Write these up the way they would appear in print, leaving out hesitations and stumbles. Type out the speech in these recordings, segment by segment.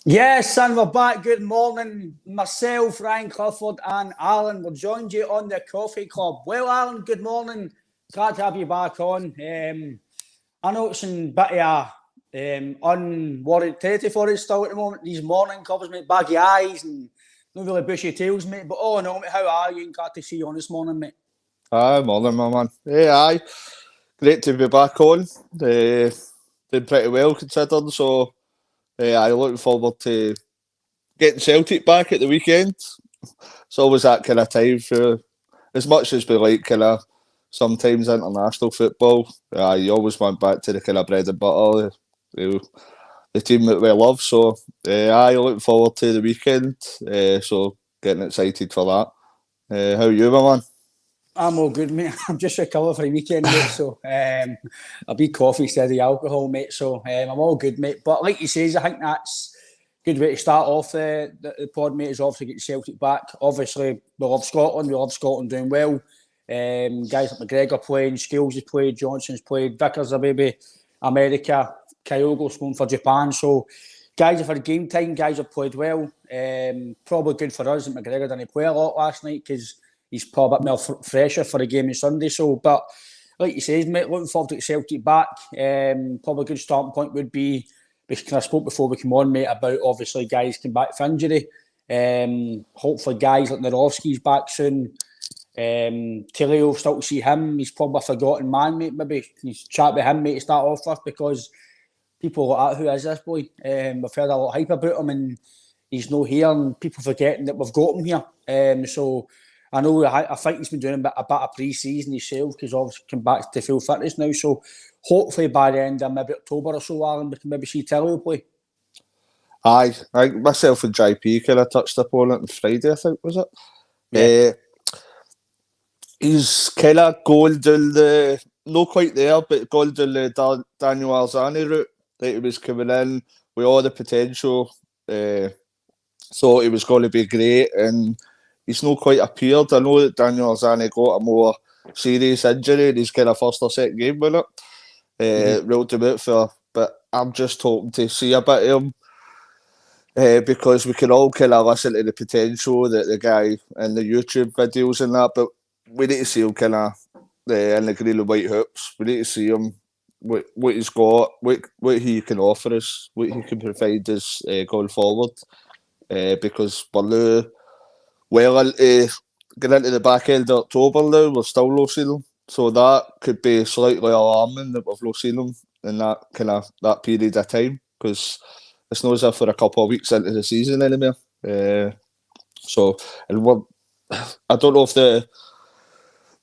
Yes, son, we're back. Good morning. Myself, Ryan Clifford, and Alan. We're joined you on the Coffee Club. Well, Alan, good morning. Glad to have you back on. I know it's in a bit of unworried territory for us still at the moment. These morning covers, mate, baggy eyes and no really bushy tails, mate. But all in all, mate, how are you? And glad to see you on this morning, mate. Aye, morning, my man. Aye. Great to be back on. Did pretty well considering, so I looking forward to getting Celtic back at the weekend. It's always that kind of time for, as much as we like kind of sometimes international football, you always want back to the kind of bread and butter, the team that we love. So I looking forward to the weekend, so getting excited for that. How are you, my man? I'm all good, mate. I'm just recovered for the weekend, mate. So a big coffee instead of the alcohol, mate. So I'm all good, mate. But like you say, I think that's a good way to start off the pod, mate, is obviously get Celtic back. Obviously, we love Scotland. We love Scotland doing well. Guys like McGregor playing, Scales has played, Johnson's played, Vickers a baby, America, Kyogo's going for Japan. So guys have had game time. Guys have played well. Probably good for us that McGregor didn't play a lot last night because he's probably a bit more fresher for the game on Sunday. So, but like you say, mate, looking forward to get Celtic back. Probably a good starting point would be, because I spoke before we came on, mate, about obviously guys come back for injury. Hopefully guys like Narovski's back soon. Tilio, still to see him. He's probably a forgotten man, mate. Maybe you chat with him, mate, to start off with, because people like, who is this boy? We've heard a lot of hype about him and he's no here, and people forgetting that we've got him here. So I know I think he's been doing a bit of pre-season himself because obviously come back to full fitness now. So hopefully by the end of maybe October or so, Alan, we can maybe see Tilio play. Aye, I myself and JP kind of touched upon it on Friday, I think, was it? Yeah. He's kind of going down the, not quite there, but going down the Daniel Arzani route. That he was coming in with all the potential. Thought he was going to be great, and he's not quite appeared. I know that Daniel Arzani got a more serious injury in his kind of first or second game with it. Ruled him out for, but I'm just hoping to see a bit of him. Because we can all kind of listen to the potential that the guy in the YouTube videos and that, but we need to see him kind of in the green and white hoops. We need to see him, what he's got, what he can offer us, what he can provide us going forward. Because we're now well into getting into the back end of October now, we're still not seeing him. So that could be slightly alarming that we've not seen him in that kind of that period of time, because it's not as if we're a couple of weeks into the season anymore. So, and I don't know if the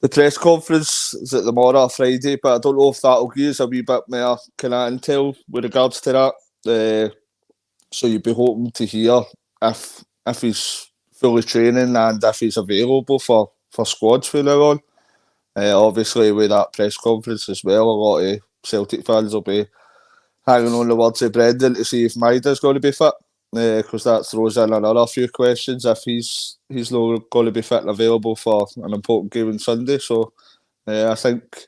press conference is at tomorrow or Friday, but I don't know if that'll give us a wee bit more kind of intel with regards to that. So you'd be hoping to hear if he's fully training and if he's available for squads from now on. Obviously, with that press conference as well, a lot of Celtic fans will be hanging on the words of Brendan to see if Maida's going to be fit, because that throws in another few questions if he's not going to be fit and available for an important game on Sunday. So I think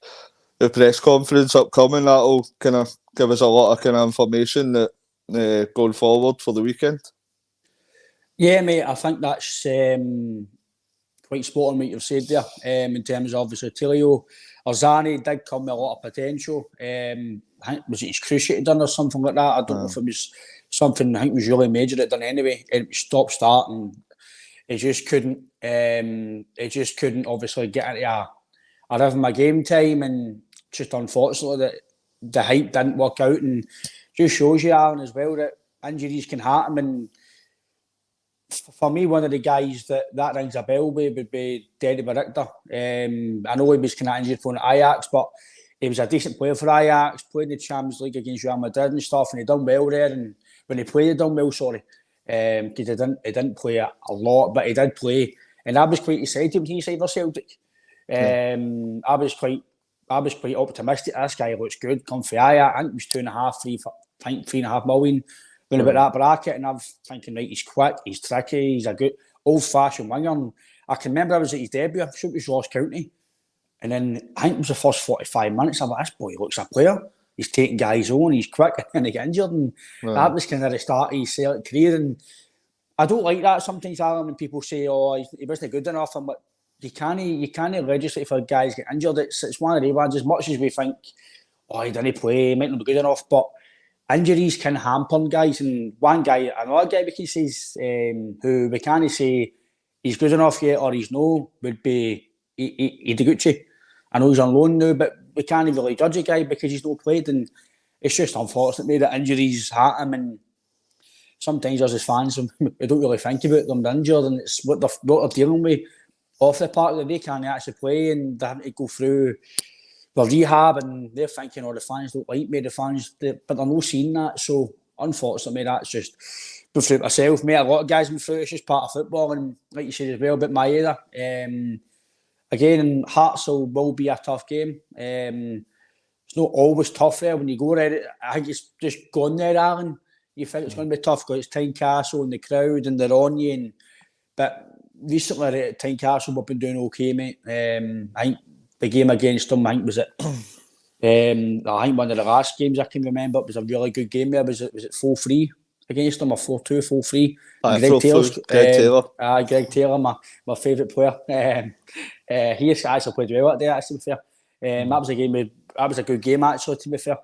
the press conference upcoming, that'll kind of give us a lot of kind of information that going forward for the weekend. Yeah, mate, I think that's quite spot on what you've said there. In terms of obviously Tilio, Arzani did come with a lot of potential. I think was it his cruciate done or something like that? I don't know if it was something I think was really major it done anyway. It stop start and he just couldn't. Obviously get into a rhythm of game time, and just unfortunately that the hype didn't work out, and just shows you, Alan, as well, that injuries can happen. And for me, one of the guys that rings a bell with would be Denny Richter. I know he was kind of injured for Ajax, but he was a decent player for Ajax, played in the Champions League against Real Madrid and stuff, and he done well there. And when he played, he done well, sorry. Because he didn't play a lot, but he did play. And I was quite excited when he signed for Celtic. I was quite optimistic. This guy looks good. Come for Ajax. I think it was 3.5 million. Going about that bracket, and I'm thinking, right, he's quick, he's tricky, he's a good old-fashioned winger. And I can remember I was at his debut, I think it was Ross County, and then I think it was the first 45 minutes, I'm like, this boy looks a player. he's taking guys on, he's quick, and he get injured. And that was kind of the start of his Celtic career. And I don't like that sometimes, Alan, when people say, "Oh, he wasn't good enough." I'm like, you can't legislate for guys get injured. It's one of the ones. As much as we think, "Oh, he didn't play, he might not be good enough," but injuries can hamper guys. And another guy we can say who we can't say he's good enough yet or he's no would be Ideguchi. I know he's on loan now, but we can't really judge a guy because he's not played, and it's just unfortunate that injuries hurt him. And sometimes us as fans, we don't really think about them injured, and it's what they're dealing with off the park that they can't actually play, and they have to go through the rehab, and they're thinking, the fans don't like me, but they're not seeing that. So unfortunately, that's just been through it myself. Mate, a lot of guys been through it. It's just part of football, and like you said as well about Maeda, again, Hearts will be a tough game. It's not always tough there when you go there. I think it's just gone there, Alan. You think it's going to be tough because it's Tynecastle and the crowd and they're on you. But recently at Tynecastle we've been doing okay, mate. I think the game against them, I think was it. I think one of the last games I can remember, it was a really good game there. Was it 4-3 against them or 4-2, 4-3? Greg Taylor, my favourite player. He actually played well that day, actually, to be fair. That was a good game, actually, to be fair.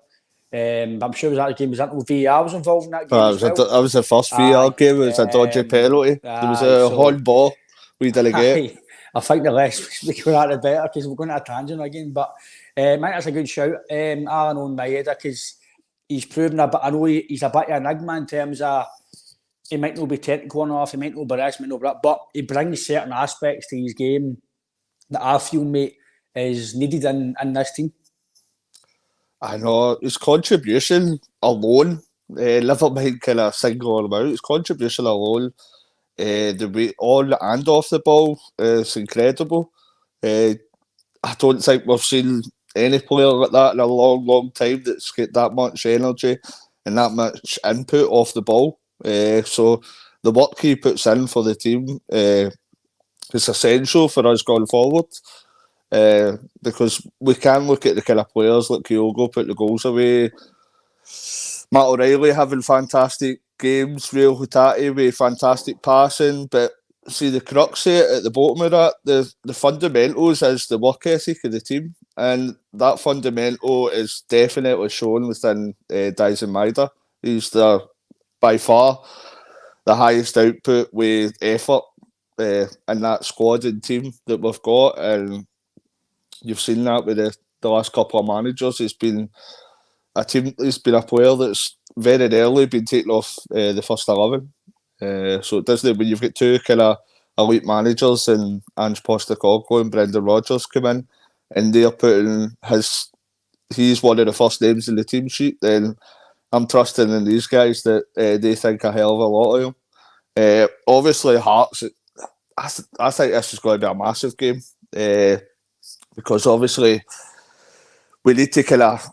But I'm sure that game was VAR was involved in that game. That was the first VAR game. It was a dodgy penalty. There was a hard ball we didn't get. I think the less we go at the better because we're going to a tangent again. But I think that's a good shout, Alan, on Maeda, because he's proven a bit. I know he's a bit of an enigma in terms of he might not be technical enough, he might not be this, might not be that, but he brings certain aspects to his game that I feel, mate, is needed in this team. I know his contribution alone, never mind kind of single him out. His contribution alone, the way on and off the ball is incredible. I don't think we've seen any player like that in a long, long time that's got that much energy and that much input off the ball. So the work he puts in for the team is essential for us going forward. Because we can look at the kind of players like Kyogo put the goals away, Matt O'Reilly having fantastic games, Real Hutati with fantastic passing, but see the crux of it at the bottom of that, the fundamentals is the work ethic of the team, and that fundamental is definitely shown within Dyson Maeda. He's by far the highest output with effort in that squad and team that we've got, and you've seen that with the last couple of managers. It's been a team. It's been a player that's very rarely been taken off the first 11. So it doesn't, when you've got two kind of elite managers and Ange Postecoglou and Brendan Rodgers come in, and they're putting he's one of the first names in the team sheet, then I'm trusting in these guys that they think a hell of a lot of him. Obviously, Hearts. I think this is going to be a massive game. Because obviously we need to kind of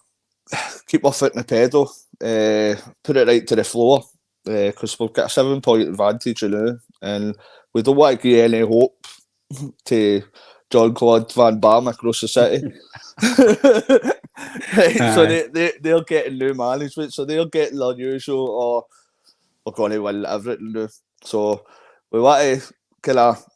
keep our foot in the pedal, put it right to the floor, because we've got a 7-point advantage now, and we don't want to give any hope to Jean-Claude Van Damme across the city. So they're getting new management, so they're getting their usual, we're going to win everything now. So we want to kind of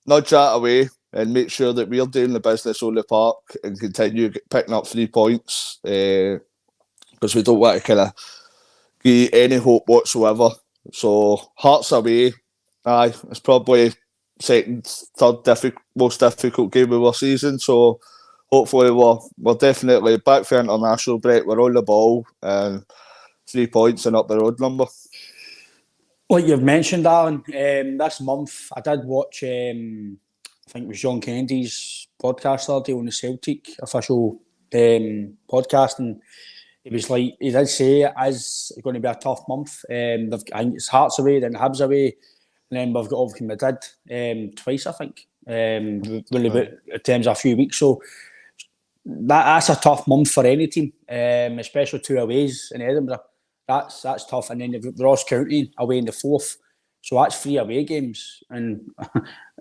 nudge that away and make sure that we're doing the business on the park and continue picking up 3 points, because we don't want to kind of give any hope whatsoever. So Hearts away, it's probably second, third most difficult game of our season. So hopefully we're definitely back for international break. We're on the ball and 3 points and up the road number. Like you've mentioned, Alan, this month I did watch. I think it was John Kennedy's podcast the other day on the Celtic official podcast, and he did say it is going to be a tough month. I think it's Hearts away, then Hibs away, and then we've got obviously Madrid twice, I think, really about in terms of a few weeks. So that's a tough month for any team, especially 2 aways in Edinburgh. That's tough, and then you've got Ross County away in the 4th. So that's 3 away games, and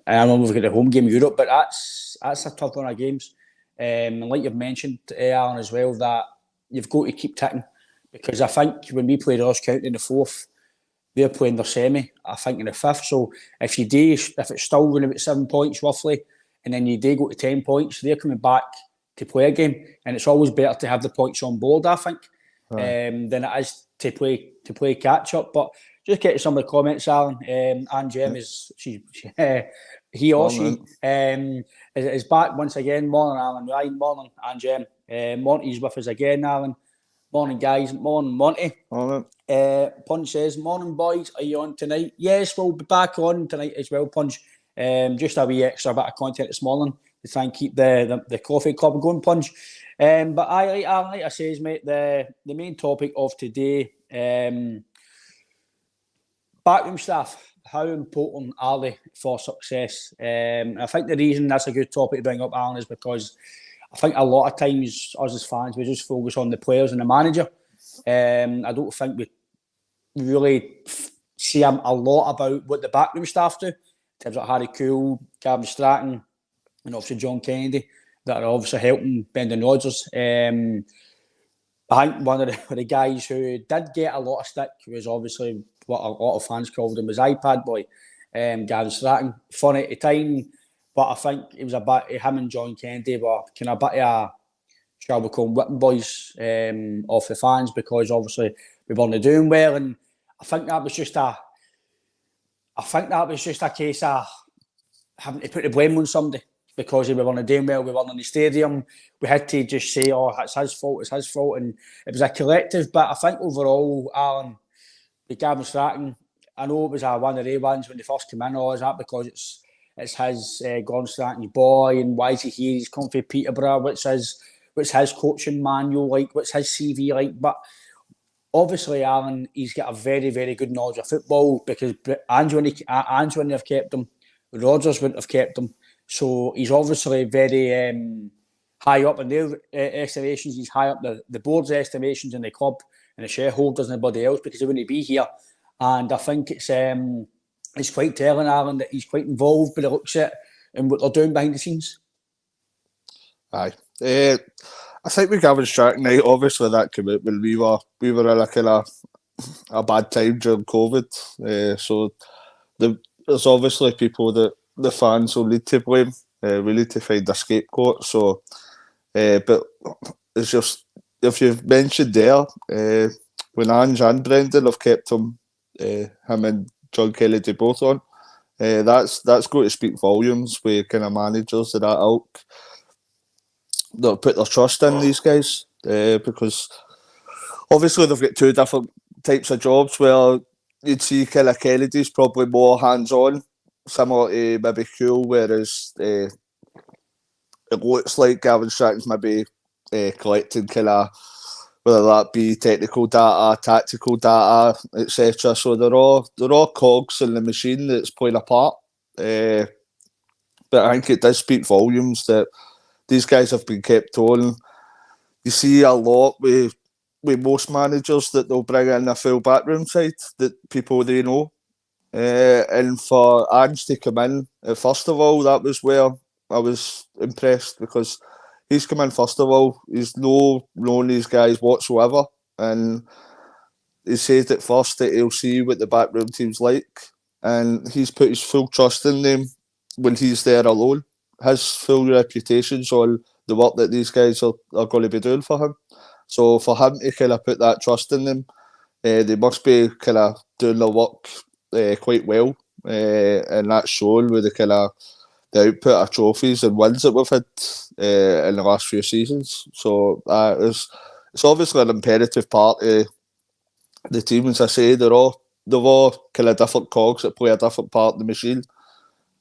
I know we've got the home game in Europe, but that's a tough run of games. And like you've mentioned, Alan, as well, that you've got to keep ticking, because I think when we played Ross County in the fourth, they're playing their semi, I think, in the fifth. So if it's still going about 7 points roughly, and then you do go to 10 points, they're coming back to play a game, and it's always better to have the points on board, I think, than it is to play catch up. But just get to some of the comments, Alan. And Jem is he or she is back once again. Morning, Alan. Ryan, morning, and Jem. Monty's with us again, Alan. Morning, guys. Morning, Monty. Morning. Punch says, morning, boys. Are you on tonight? Yes, we'll be back on tonight as well, Punch. Just a wee extra bit of content this morning to try and keep the coffee club going, Punch. But like I says, mate, the main topic of today, backroom staff. How important are they for success? I think the reason that's a good topic to bring up, Alan, is because I think a lot of times us as fans, we just focus on the players and the manager. I don't think we really see a lot about what the backroom staff do, in terms of Harry Cool, Gavin Stratton, and obviously John Kennedy, that are obviously helping Brendan Rodgers. I think one of the guys who did get a lot of stick was obviously what a lot of fans called him, was iPad Boy, Gavin Stratton. Funny at the time, but I think it was a bit, him and John Kennedy were kind of a bit of a, shall we call them, whipping boys off the fans, because obviously we weren't doing well, and I think that was just a case of having to put the blame on somebody, because we weren't doing well, we weren't in the stadium. We had to just say, oh, it's his fault, and it was a collective. But I think overall, Alan, with Gavin Stratton, I know it was one of the ones when they first came in, is that because it's his Gordon Stratton's boy, and why is he here? He's come from Peterborough. What's his coaching manual like? What's his CV like? But obviously, Alan, he's got a very, very good knowledge of football, because Ange wouldn't have kept him, Rodgers wouldn't have kept him. So he's obviously very high up in their estimations. He's high up the board's estimations in the club and the shareholders and everybody else, because he wouldn't be here. And I think it's quite telling, Alan, that he's quite involved by the looks at it and what they're doing behind the scenes. Aye. I think with Gavin Stratton, obviously that came out when we were in a kind of a bad time during COVID. So there's obviously people that the fans will need to blame. We need to find a scapegoat. So, but it's just, if you've mentioned there, when Ange and Brendan have kept him and John Kennedy both on, that's going to speak volumes with kind of managers of that ilk that put their trust in these guys, because obviously they've got two different types of jobs, where you'd see kind of Kennedy's probably more hands-on, similar to maybe Cool, whereas it looks like Gavin Stratton's maybe collecting kind of, whether that be technical data, tactical data, etc. So they're all cogs in the machine that's playing a part. But I think it does speak volumes that these guys have been kept on. You see a lot with most managers that they'll bring in a full backroom side, that people they know. And for Ange to come in, first of all, that was where I was impressed, because he's come in first of all. He's known these guys whatsoever, and he said at first that he'll see what the backroom team's like, and he's put his full trust in them when he's there alone. His full reputation's on the work that these guys are going to be doing for him. So for him to kind of put that trust in them, they must be kind of doing their work quite well, and that's shown with the output of trophies and wins that we've had in the last few seasons. So it's obviously an imperative part of the team. As I say, they're all kind of different cogs that play a different part of the machine,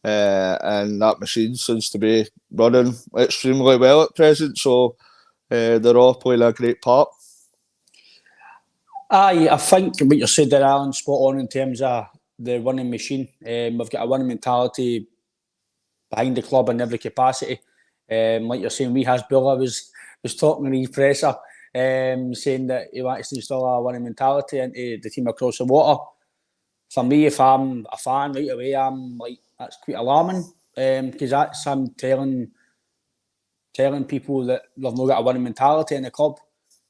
and that machine seems to be running extremely well at present. So they're all playing a great part. I think what you said there, Alan, spot on in terms of the winning machine. We've got a winning mentality behind the club in every capacity. Like you're saying, Hasbulla was talking in his presser, saying that he wants to instill a winning mentality into the team across the water. For me, if I'm a fan right away, I'm like, that's quite alarming, because that's him telling people that they've not got a winning mentality in the club.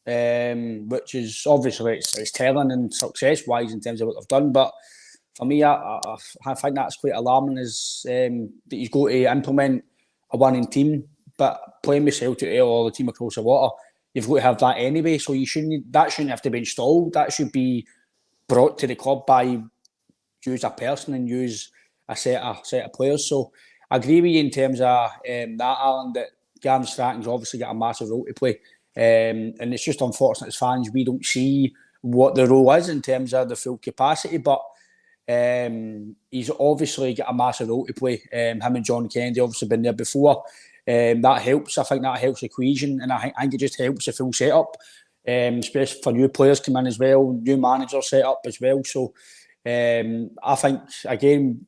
which is obviously it's telling and success-wise in terms of what they've done. But for me, I think that's quite alarming is that he's got to implement a winning team, but playing with Celtic or the team across the water, you've got to have that anyway. So that shouldn't have to be installed. That should be brought to the club by use a person and use a set of players. So I agree with you in terms of that, Alan, that Gavin Stratton's obviously got a massive role to play. And it's just unfortunate as fans we don't see what the role is in terms of the full capacity. But he's obviously got a massive role to play. Him and John Kennedy obviously been there before. That helps. I think that helps the cohesion, and I think it just helps the full setup, especially for new players come in as well, new manager set up as well. So I think again,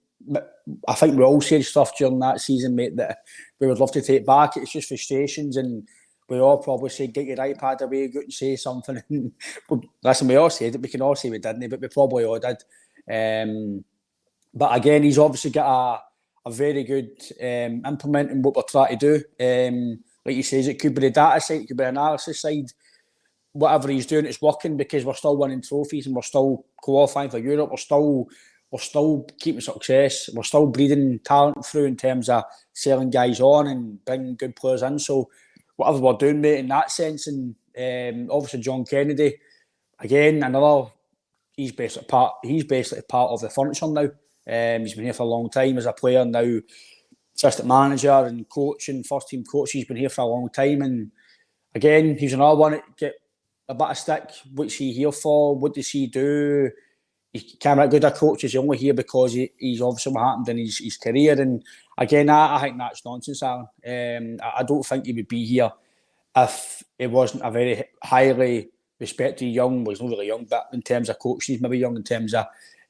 I think we all said stuff during that season, mate, that we would love to take back. It's just frustrations, and we all probably said, get your iPad away, go and say something. Listen, we all said it. We can all say we didn't, but we probably all did. But again, he's obviously got a very good implementing what we're trying to do. Like he says, it could be the data side, it could be the analysis side. Whatever he's doing, it's working because we're still winning trophies and we're still qualifying for Europe. We're still keeping success. We're still breeding talent through in terms of selling guys on and bringing good players in. So whatever we're doing, mate, in that sense, and obviously John Kennedy, again, another. He's basically part of the furniture now. He's been here for a long time as a player now, assistant manager and coach and first team coach. He's been here for a long time, and again, he's another one that get a bit of stick. What's he here for? What does he do? He can't be good a coach. He's only here because he's obviously what happened in his career. And again, I think that's nonsense, Alan. I don't think he would be here if it wasn't a very highly respected young. Well, he's not really young, but in terms of coaching, he's maybe young in terms of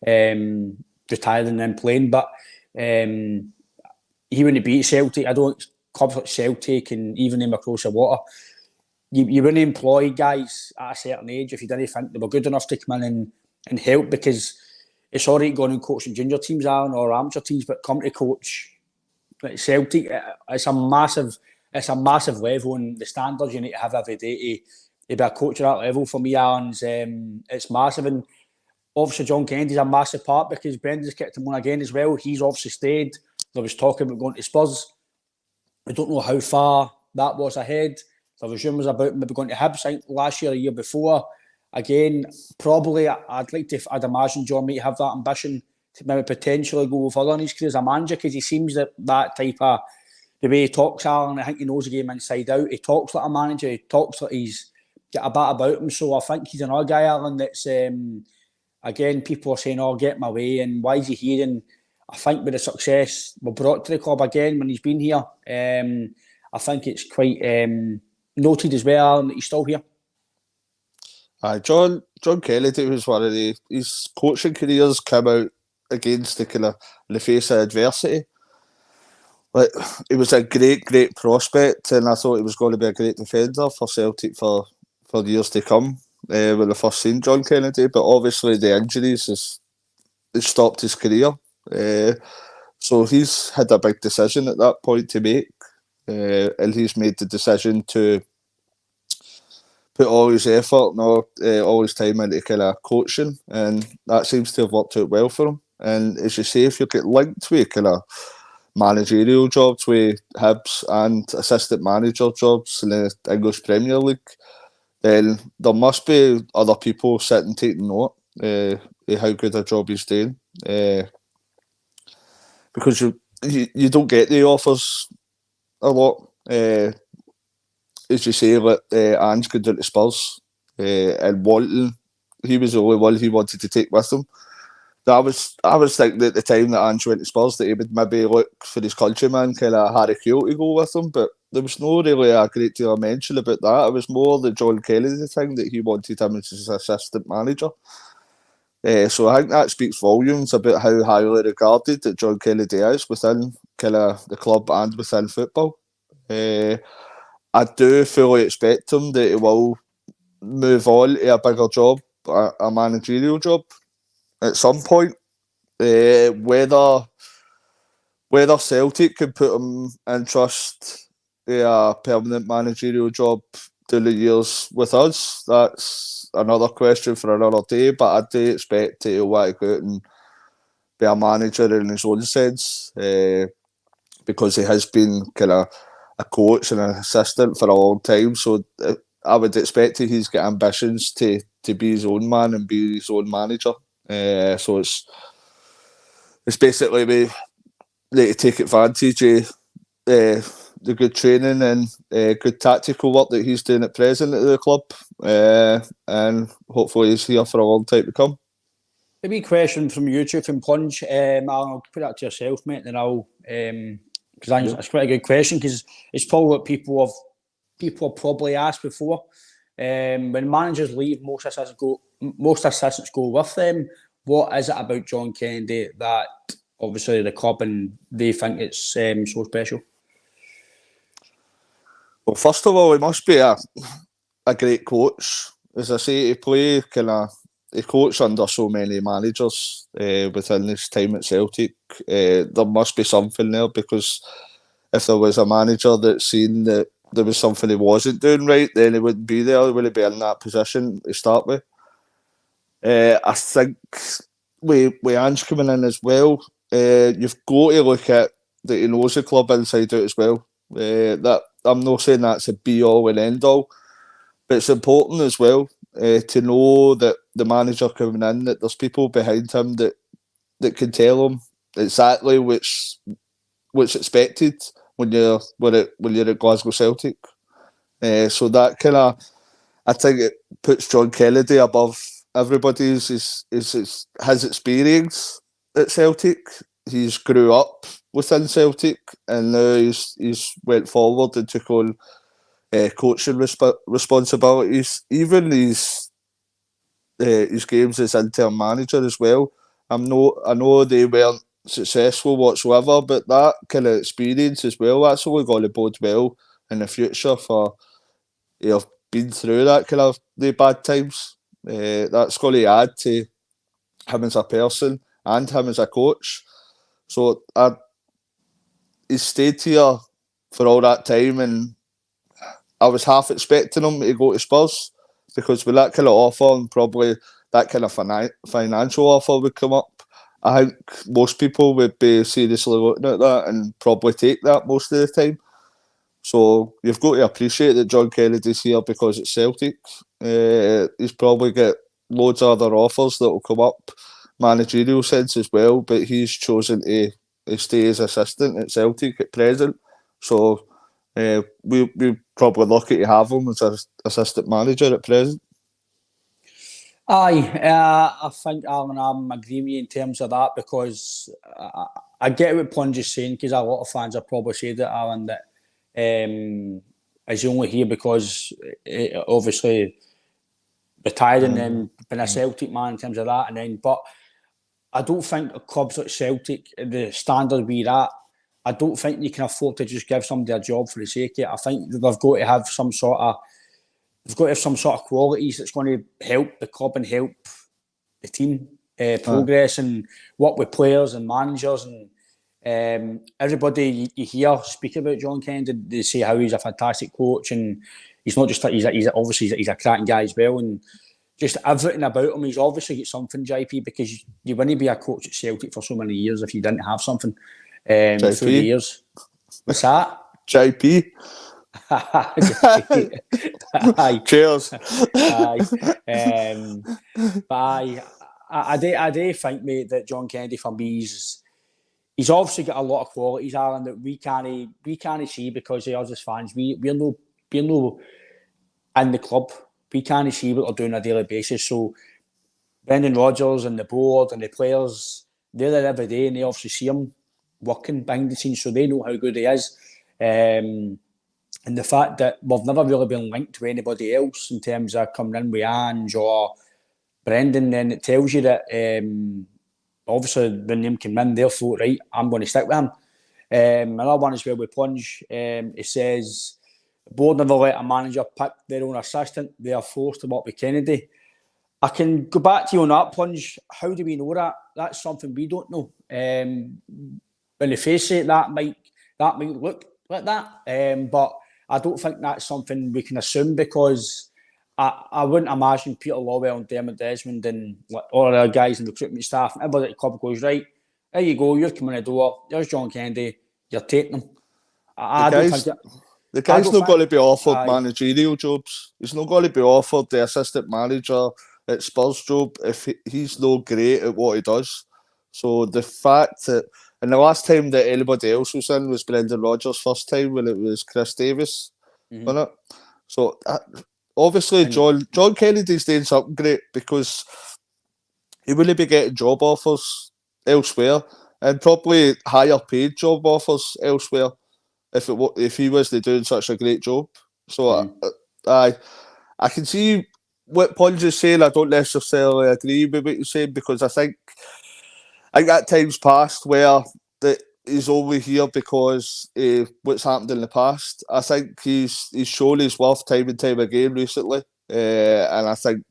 retiring and then playing. But he wouldn't be at Celtic. I don't clubs like Celtic and even them across the water. You wouldn't employ guys at a certain age if you didn't think they were good enough to come in and help, because it's all right going and coaching junior teams, Alan, or amateur teams, but come to coach like Celtic, it's a massive level, and the standards you need to have every day to be a coach at that level for me, Alan, it's massive. And obviously John Kennedy's a massive part because Brendan's kept him on again as well. He's obviously stayed. There was talking about going to Spurs. I don't know how far that was ahead. There was rumours about maybe going to Hibs last year, a year before. Again, probably I'd imagine John might have that ambition to maybe potentially go further in his career as a manager, because he seems that type of, the way he talks, Alan, I think he knows the game inside out. He talks like a manager. He talks like he's got a bit about him. So I think he's another guy, Alan, that's, again, people are saying, oh, get him away, and why is he here? And I think with the success we brought to the club again when he's been here, I think it's quite noted as well, Alan, that he's still here. John Kennedy was one of his coaching careers came out against the face of adversity. Like, he was a great prospect, and I thought he was going to be a great defender for Celtic for years to come. When I first seen John Kennedy, but obviously the injuries has stopped his career. So he's had a big decision at that point to make, and he's made the decision to put all his effort and all his time into kind of coaching, and that seems to have worked out well for him. And as you say, if you get linked with kind of managerial jobs with Hibs and assistant manager jobs in the English Premier League, then there must be other people sitting taking note of how good a job he's doing, because you don't get the offers a lot. As you say, like Ange could do to Spurs, and Walton, he was the only one he wanted to take with him. I was thinking at the time that Ange went to Spurs that he would maybe look for his countryman, kind of Harry Kewell, to go with him, but there was no really a great deal of mention about that. It was more the John Kennedy thing that he wanted him as his assistant manager. So I think that speaks volumes about how highly regarded that John Kennedy is within kind of the club and within football. I do fully expect him that he will move on to a bigger job, a managerial job, at some point. Whether Celtic can put him in trust a permanent managerial job the years with us? That's another question for another day, but I do expect he'll want to go out and be a manager in his own sense, because he has been kind of a coach and an assistant for a long time. So I would expect he's got ambitions to be his own man and be his own manager. So it's basically we need to take advantage of the good training and good tactical work that he's doing at present at the club, and hopefully he's here for a long time to come. A wee question from YouTube from Plunge. I'll put that to yourself, mate, and I'll because it's quite a good question, because it's probably what people have probably asked before. When managers leave, most assistants go with them. What is it about John Kennedy that obviously the club and they think it's so special? Well, first of all, he must be a great coach. As I say, he coached under so many managers within his time at Celtic. There must be something there, because if there was a manager that seen that there was something he wasn't doing right, then he wouldn't be there. He wouldn't be in that position to start with. I think with Ange coming in as well, you've got to look at that he knows the club inside out as well. That I'm not saying that's a be all and end all, but it's important as well to know that the manager coming in, that there's people behind him that can tell him exactly what's expected when you're at Glasgow Celtic. So that kind of, I think it puts John Kennedy above everybody's his experience at Celtic. He's grew up within Celtic, and now he's went forward and took on coaching responsibilities. Even his games as interim manager as well. I know they weren't successful whatsoever, but that kind of experience as well, that's only going to bode well in the future for you've been through that kind of the bad times. That's going to add to him as a person and him as a coach. So he stayed here for all that time, and I was half expecting him to go to Spurs, because with that kind of offer and probably that kind of financial offer would come up, I think most people would be seriously looking at that and probably take that most of the time. So you've got to appreciate that John Kennedy's here because it's Celtic. He's probably got loads of other offers that will come up, managerial sense as well, but he's chosen to stay as assistant at Celtic at present. So we're probably lucky to have him as an assistant manager at present. Aye, I think Alan, I'm agreeing with you in terms of that, because I get what Plunge is saying, because a lot of fans have probably said that, Alan, that is only here because obviously retired and then been a Celtic man in terms of that, and then but I don't think clubs like Celtic, the standard we're at, I don't think you can afford to just give somebody a job for the sake of it. I think they've got to have some sort of qualities that's going to help the club and help the team progress and work with players and managers and everybody you hear speak about John Kennedy. They say how he's a fantastic coach, and he's not just he's a cracking guy as well, and just everything about him. He's obviously got something, JP, because you wouldn't be a coach at Celtic for so many years if you didn't have something through the years. What's that? JP. Aye. Cheers. Aye. But I do think, mate, that John Kennedy for me he's obviously got a lot of qualities, Alan, that we can't see because of us as fans. We're no in the club. We can't see what they're doing on a daily basis. So Brendan Rodgers and the board and the players, they're there every day, and they obviously see him working behind the scenes, so they know how good he is. And the fact that we've never really been linked to anybody else in terms of coming in with Ange or Brendan, then it tells you that obviously the name came in, they thought, right, I'm going to stick with him. Another one as well with Plunge, it says, the board never let a manager pick their own assistant. They are forced to work with Kennedy. I can go back to you on that, Plunge. How do we know that? That's something we don't know. When they face it, that might look like that. But I don't think that's something we can assume because I wouldn't imagine Peter Lawwell and Dermot Desmond and all the guys in the recruitment staff and everybody at the club goes, right, there you go, you're coming in the door, there's John Kennedy, you're taking him. I don't think it. The guy's not going to be offered managerial jobs. He's not going to be offered the assistant manager at Spurs job if he's not great at what he does. So the fact that, and the last time that anybody else was in was Brendan Rodgers' first time when it was Chris Davis, wasn't it? So obviously John Kennedy's doing something great because he wouldn't be getting job offers elsewhere and probably higher paid job offers elsewhere if he was doing such a great job. So I can see what Paul's is saying. I don't necessarily agree with what you're saying because I think at times past where he's only here because what's happened in the past. I think he's shown his worth time and time again recently. And I think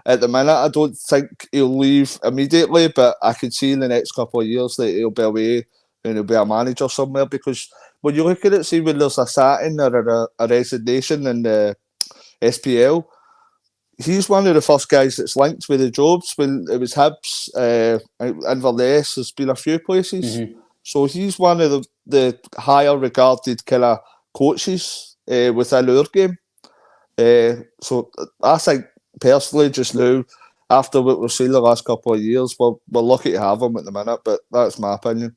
at the minute, I don't think he'll leave immediately, but I can see in the next couple of years that he'll be away and he'll be a manager somewhere because when you look at it, see when there's a satin or a resignation in the SPL, he's one of the first guys that's linked with the jobs. When it was Hibs, Inverness, there's been a few places. So he's one of the higher regarded kind of coaches within our game. So I think personally just now, after what we've seen the last couple of years, we're lucky to have him at the minute, but that's my opinion.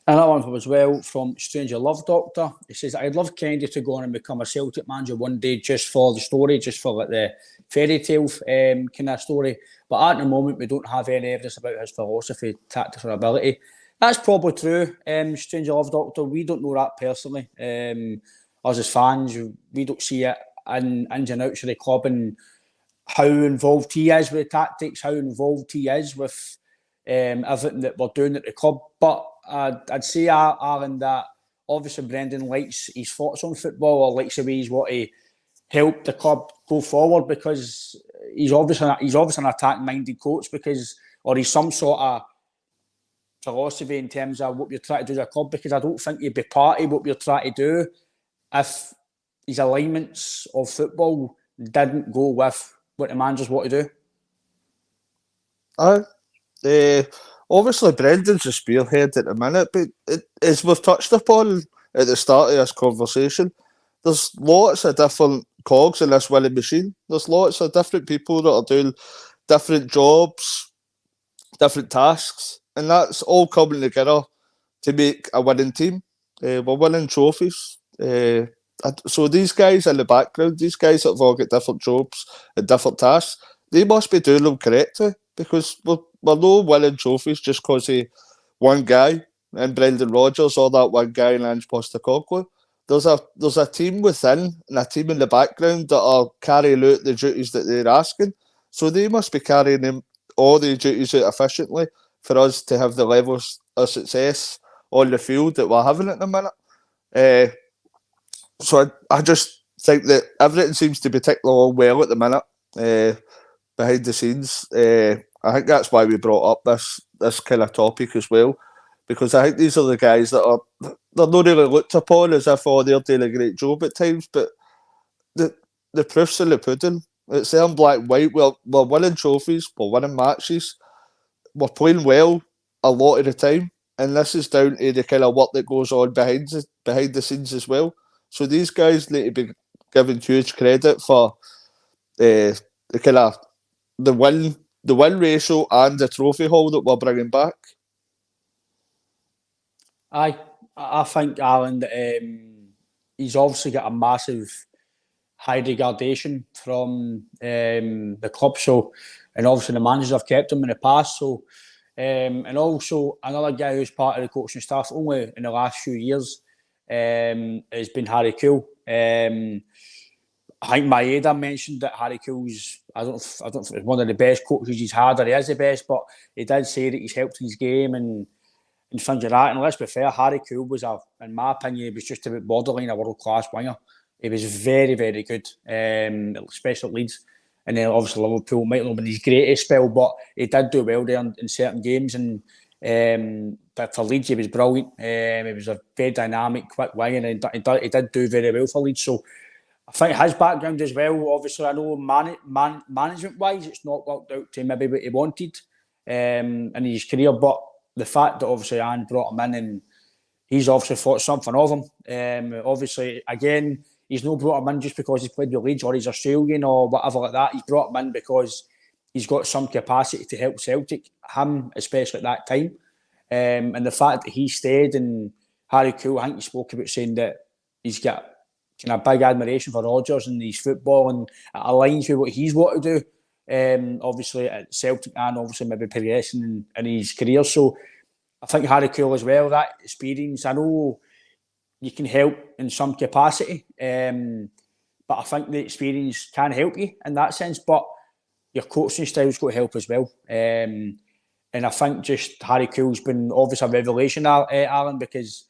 Another one from as well from Stranger Love Doctor. He says, I'd love Kennedy to go on and become a Celtic manager one day just for the story, just for like the fairy tale kind of story. But at the moment, we don't have any evidence about his philosophy, tactics or ability. That's probably true, Stranger Love Doctor. We don't know that personally. Us as fans, we don't see it ins and outs of the club and how involved he is with the tactics, how involved he is with everything that we're doing at the club. But I'd say, Aaron, that obviously Brendan likes his thoughts on football or likes the way he's want to help the club go forward because he's obviously an attack-minded coach or he's some sort of philosophy in terms of what you're trying to do as a club because I don't think he'd be part of what you're trying to do if his alignments of football didn't go with what the managers want to do. Obviously, Brendan's a spearhead at the minute, but as we've touched upon at the start of this conversation, there's lots of different cogs in this winning machine. There's lots of different people that are doing different jobs, different tasks, and that's all coming together to make a winning team. We're winning trophies. So these guys in the background, these guys that have all got different jobs and different tasks, they must be doing them correctly because we're not winning trophies just because of one guy and Brendan Rodgers or that one guy and Ange Postecoglou. There's a team within and a team in the background that are carrying out the duties that they're asking. So they must be carrying all the duties out efficiently for us to have the levels of success on the field that we're having at the minute. So I just think that everything seems to be ticking along well at the minute behind the scenes. I think that's why we brought up this kind of topic as well, because I think these are the guys that they're not really looked upon as if they're doing a great job at times, but the proof's in the pudding. It's there in black and white. We're winning trophies, we're winning matches, we're playing well a lot of the time, and this is down to the kind of work that goes on behind the scenes as well. So these guys need to be given huge credit for the kind of the win ratio and the trophy haul that we're bringing back. I think, Alan, that he's obviously got a massive high regardation from the club. So, and obviously the managers have kept him in the past. So, and also another guy who's part of the coaching staff only in the last few years has been Harry Kewell. I think Maeda mentioned that Harry Kewell's, I don't know if it's one of the best coaches he's had or he is the best, but he did say that he's helped his game and things like that. And let's be fair, Harry Kewell was, in my opinion, he was just about borderline a world-class winger. He was very, very good, especially at Leeds. And then obviously Liverpool might not have been his greatest spell, but he did do well there in certain games. And But for Leeds, he was brilliant. He was a very dynamic, quick winger, and he did do very well for Leeds. So I think his background as well, obviously, I know management-wise, it's not worked out to maybe what he wanted in his career, but the fact that obviously Anne brought him in and he's obviously thought something of him. Obviously, again, he's not brought him in just because he's played with Leeds or he's Australian or whatever like that. He's brought him in because he's got some capacity to help Celtic, him especially at that time. And the fact that he stayed, and Harry Kewell, I think he spoke about saying that he's got kind of big admiration for Rodgers and his football, and it aligns with what he's wanted to do, obviously at Celtic, and obviously maybe progressing in his career. So I think Harry Kewell as well, that experience, I know you can help in some capacity, but I think the experience can help you in that sense, but your coaching style's got to help as well. And I think just Harry Kewell's been obviously a revelation, Alan, because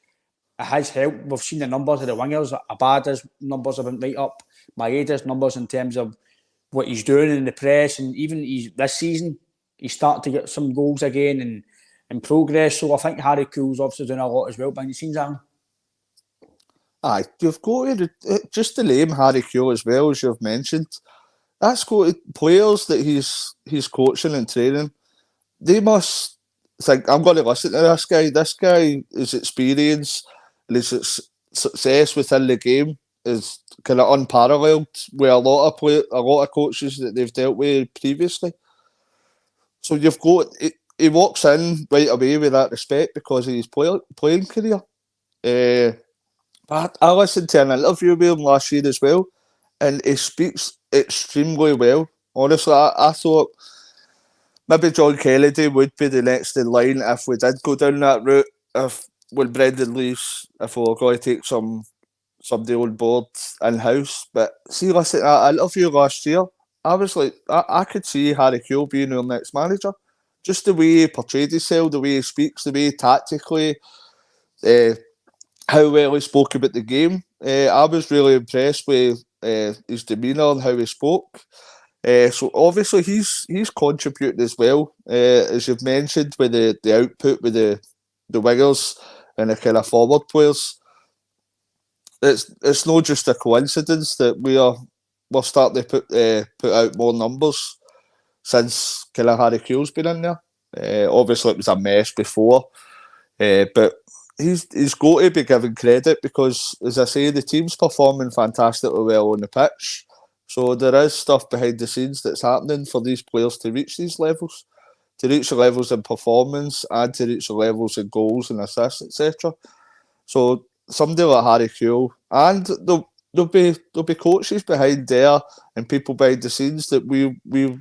it has helped. We've seen the numbers of the wingers. Abada's numbers have been right up. Maeda's numbers in terms of what he's doing in the press, and even this season, he's starting to get some goals again and progress. So I think Harry Kewell's obviously doing a lot as well behind the scenes, Alan. Aye, you've got to, just the name Harry Kewell as well, as you've mentioned, that's got to, players that he's coaching and training, they must think, I'm going to listen to this guy. This guy, his experience and his success within the game is kind of unparalleled with a lot of coaches that they've dealt with previously. So you've got, he walks in right away with that respect because of his playing career. But I listened to an interview with him last year as well, and he speaks extremely well. Honestly, I thought maybe John Kennedy would be the next in line if we did go down that route. When Brendan leaves, if we were going to take somebody on board in-house. But see, listen, to that interview last year, I was like, I could see Harry Kewell being our next manager. Just the way he portrayed himself, the way he speaks, the way tactically, how well he spoke about the game. I was really impressed with his demeanour and how he spoke. So obviously he's contributed as well, as you've mentioned, with the output with the wingers and the kind of forward players. It's not just a coincidence that we're starting to put out more numbers since kind of Harry Kewell's been in there. Obviously it was a mess before, but he's got to be given credit because, as I say, the team's performing fantastically well on the pitch. So there is stuff behind the scenes that's happening for these players to reach these levels, to reach the levels in performance and to reach the levels in goals and assists, etc. So somebody like Harry Kewell, and there'll be coaches behind there and people behind the scenes that we're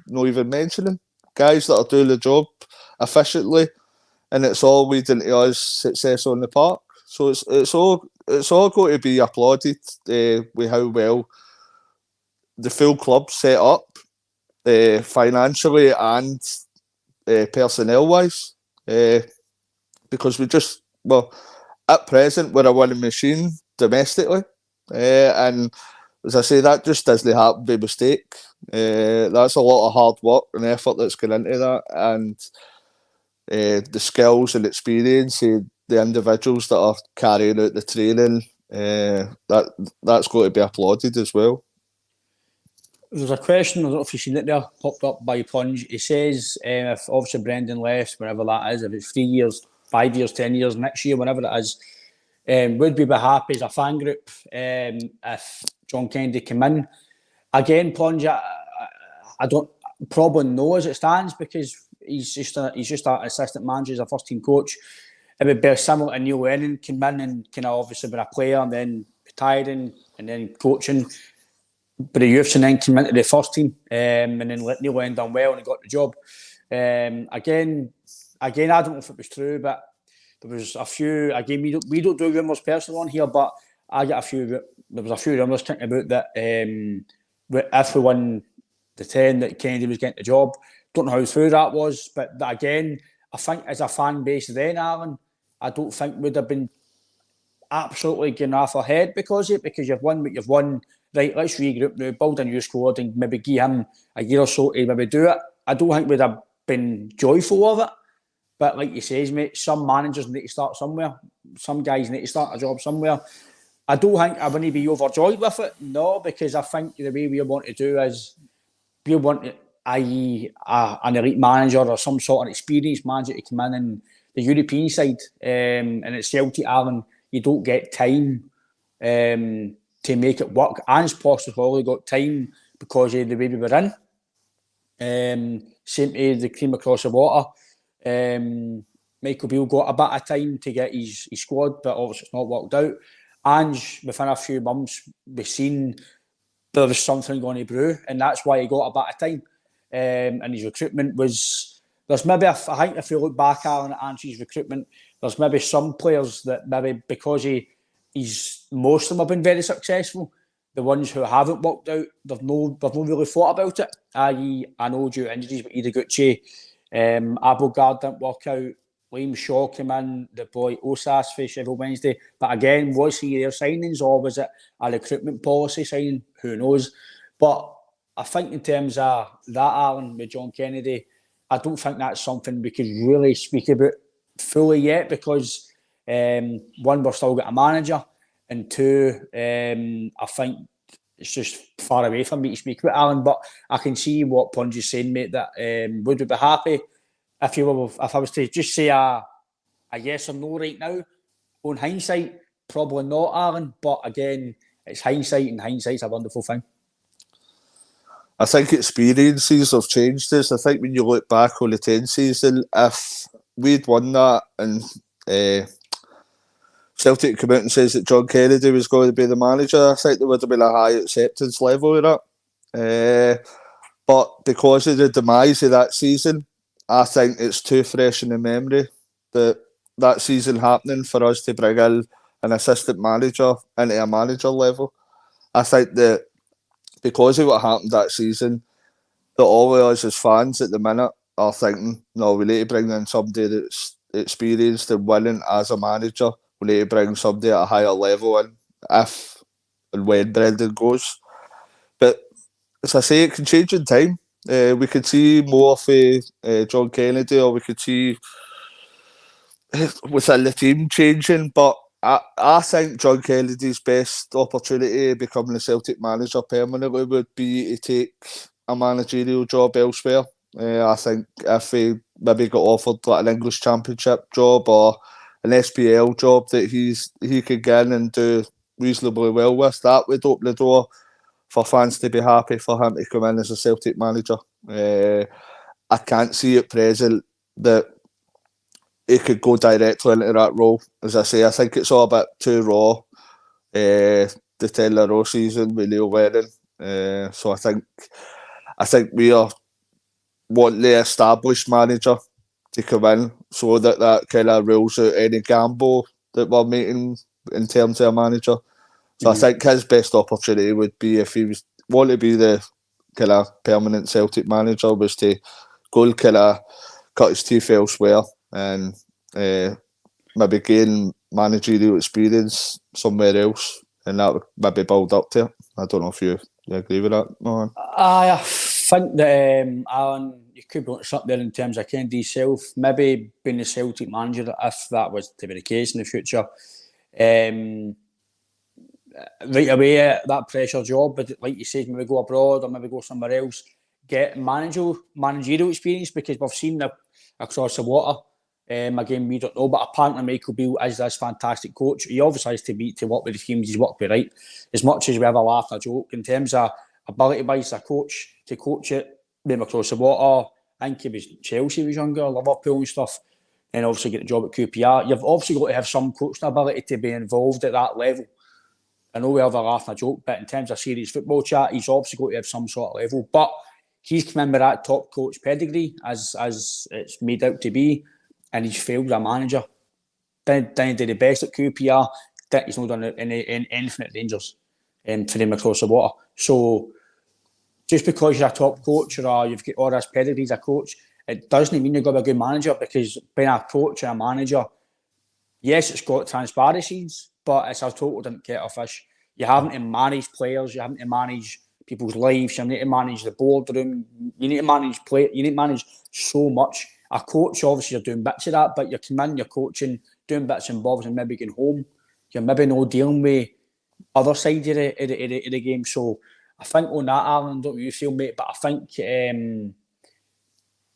not even mentioning, guys that are doing the job efficiently, and it's all leading to us success on the park. So it's all got to be applauded with how well the full club set up financially and personnel wise, because at present we're a winning machine domestically, and as I say, that just doesn't happen by mistake. That's a lot of hard work and effort that's gone into that, and the skills and experience of the individuals that are carrying out the training, that's got to be applauded as well. There's a question, I don't know if you've seen it there, popped up by Plunge. He says if obviously Brendan left, whenever that is, if it's 3 years, 5 years, 10 years, next year, whenever it is, would we be happy as a fan group if John Kennedy came in? Again, Plunge, I don't probably know as it stands because he's just an assistant manager, he's a first team coach. It would be similar to Neil Lennon came in and kind of obviously been a player and then retiring and then coaching. But the youths and then came into the first team, and then Neil Lennon done well and he got the job. Again, I don't know if it was true, but there was a few. Again, we don't do rumours personally on here, but I get a few. There was a few rumours talking about that if we won the 10, that Kennedy was getting the job. Don't know how true that was, but again, I think as a fan base then, Alan, I don't think would have been absolutely getting off our head because you've won what you've won. Right, let's regroup now, build a new squad and maybe give him a year or so to maybe do it. I don't think we'd have been joyful of it. But like you says, mate, some managers need to start somewhere. Some guys need to start a job somewhere. I don't think I wouldn't be overjoyed with it, no, because I think the way we want to do is we want, i.e., an elite manager or some sort of experienced manager to come in and the European side. And at Celtic, Alan, you don't get time to make it work. Ange Postecoglou got time because of the way we were in. Same to the cream across the water. Michael Beale got a bit of time to get his squad, but obviously it's not worked out. Ange, within a few months, we've seen there was something going to brew, and that's why he got a bit of time. And his recruitment was, there's maybe, I think if you look back, Alan, at Ange's recruitment, there's maybe some players that maybe because most of them have been very successful, the ones who haven't worked out, they've not really thought about it. I.e., I know due to injuries, but Ideguchi, Abelgard didn't work out. Liam Shaw came in, the boy Osas for Sheffield Wednesday. But again, was he their signings or was it a recruitment policy signing? Who knows? But I think in terms of that, Alan, with John Kennedy, I don't think that's something we could really speak about fully yet because one, we've still got a manager, and two, I think it's just far away from me to speak about, Alan. But I can see what Punj is saying, mate, that would we be happy if I was to just say a yes or no right now? On hindsight, probably not, Alan. But again, it's hindsight, and hindsight's a wonderful thing. I think experiences have changed us. I think when you look back on the 10 season, if we'd won that and Celtic came out and says that John Kennedy was going to be the manager, I think there would have been a high acceptance level of that. But because of the demise of that season, I think it's too fresh in the memory that season happening for us to bring in an assistant manager into a manager level. I think that because of what happened that season, that all of us as fans at the minute are thinking, no, we need to bring in somebody that's experienced in winning as a manager. We need to bring somebody at a higher level in if and when Brendan goes. But as I say, it can change in time. We could see more for John Kennedy, or we could see within the team changing. But I think John Kennedy's best opportunity of becoming a Celtic manager permanently would be to take a managerial job elsewhere. I think if he maybe got offered like an English Championship job or an SPL job that he could get in and do reasonably well with, that would open the door for fans to be happy for him to come in as a Celtic manager. I can't see at present that he could go directly into that role. As I say, I think it's all a bit too raw, the 10-0 season with Neil Lennon. So I think we are wanting the established manager to come in so that kind of rules out any gamble that we're making in terms of a manager. So I think his best opportunity would be if he was want to be the kind of permanent Celtic manager, was to go and kind of cut his teeth elsewhere and maybe gain managerial experience somewhere else, and that would maybe build up to it. I don't know if you agree with that, Mohan. I think that, Alan, you could put something there in terms of Kennedy self, maybe being the Celtic manager, if that was to be the case in the future. Right away, that pressure job, but like you said, maybe go abroad or maybe go somewhere else, get managerial experience, because we've seen across the water. Again, we don't know, but apparently Michael Beale is this fantastic coach. He obviously has to work with the teams he's worked with, right? As much as we ever laugh and joke, in terms of ability-wise, a coach to coach it, maybe across the water. I think he was Chelsea, he was younger, Liverpool and stuff, and obviously get the job at QPR. You've obviously got to have some coaching ability to be involved at that level. I know we have a laugh and a joke, but in terms of serious football chat, he's obviously got to have some sort of level. But he's come in with that top coach pedigree, as it's made out to be, and he's failed as a manager. Didn't do the best at QPR. He's not done any infinite Rangers for them across the water. So just because you're a top coach or you've got all this pedigree as a coach, it doesn't mean you've got to be a good manager, because being a coach and a manager, yes, it's got transparencies, but it's a total different kettle of fish. You having to manage players, you having to manage people's lives, you need to manage the boardroom, you need to manage so much. a coach, obviously you're doing bits of that, but you're coming in, you're coaching, doing bits and bobs, and maybe going home. You're maybe not dealing with other side of the game. So I think on that, Alan, don't you feel, mate? But I think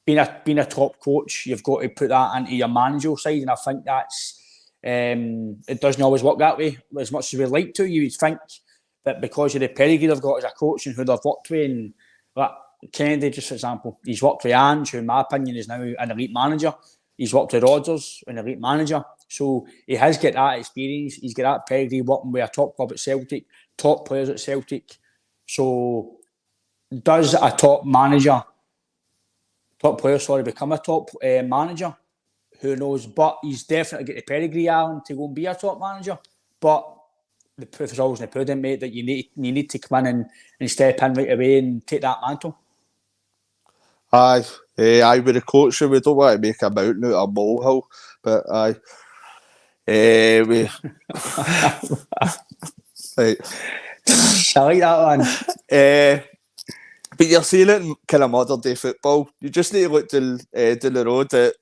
being a top coach, you've got to put that into your managerial side, and I think that's it doesn't always work that way. As much as we like to, you would think that because of the pedigree they've got as a coach and who they've worked with, and like Kennedy, just for example, he's worked with Ange, who in my opinion is now an elite manager. He's worked with Rodgers, an elite manager. So he has got that experience. He's got that pedigree working with a top club at Celtic, top players at Celtic. So does a top player, become a top manager? Who knows? But he's definitely got the pedigree, Alan, to go and be a top manager. But the proof is always in the pudding, mate, that you need to come in and step in right away and take that mantle. Aye, with the coaching, we don't want to make a mountain out of a molehill, but aye. We right. I like that one. But you're seeing it in kind of modern day football. You just need to look down the road at